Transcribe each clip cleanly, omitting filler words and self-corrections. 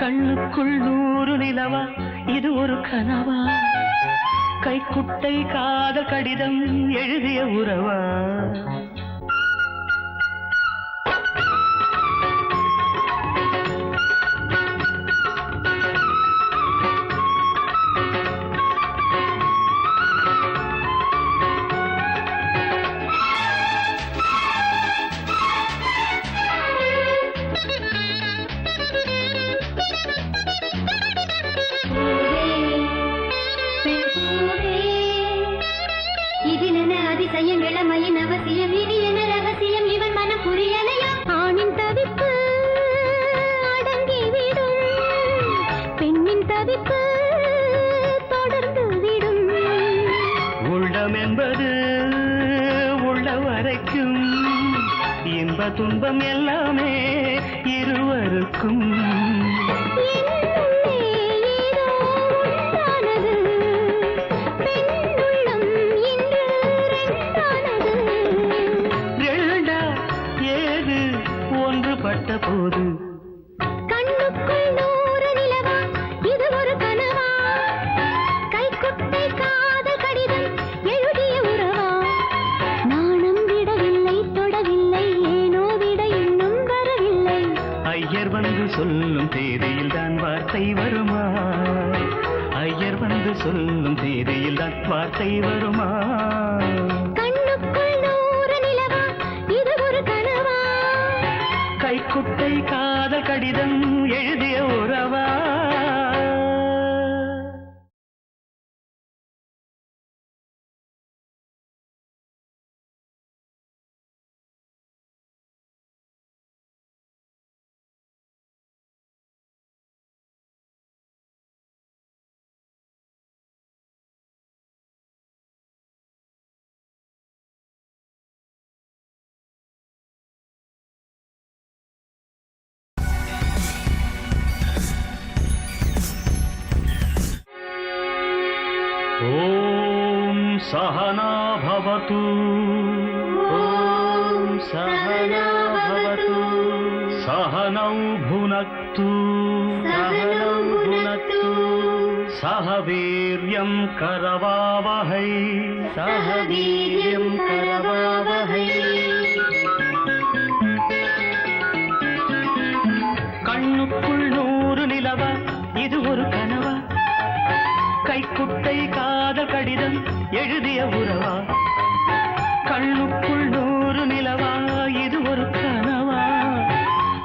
கண்ணுக்குள் 100 நிலவா இது ஒரு கனவா கைக்குட்டை காதல் கடிதம் எழுதிய உறவா அதிசயம் இளமையின் அவசியம் இது என ரகசியம் இவன் மனம் புரியலையா ஆணின் தவிப்பு அடங்கிவிடும் பெண்ணின் தவிப்பு தொடர்ந்து விடும் உள்ளம் என்பது உள்ள வரைக்கும் இன்ப துன்பம் எல்லாமே இருவருக்கும் போது கண்ணுக்குள் 100 நிலவா இது ஒரு கனவா கைக்குட்டை காதல் கடிதம் எழுதிய உறவா நாணம் விடவில்லை தொடவில்லை ஏனோ விட இன்னும் வரவில்லை ஐயர் வந்து சொல்லும் தேதியில் தான் வார்த்தை வருமா ஐயர் வந்து சொல்லும் தேதியில் தான் வார்த்தை வருமா கைக்குட்டை காதல் கடிதம் எழுதிய உறவா ॐ सहना भवतु ॐ सहना भवतु सहनौ भुनक्तु सह वीर्यं करवावहै கண்ணுக்குள் 100 நிலவா இது ஒரு கனவா கைக்குட்டை காதல் கடிதம் எழுதிய உறவா கண்ணுக்குள் 100 நிலவா இது ஒரு கனவா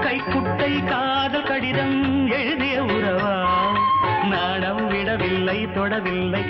கைக்குட்டை காதல் கடிதம் எழுதிய உறவா நாணம் விடவில்லை தொடவில்லை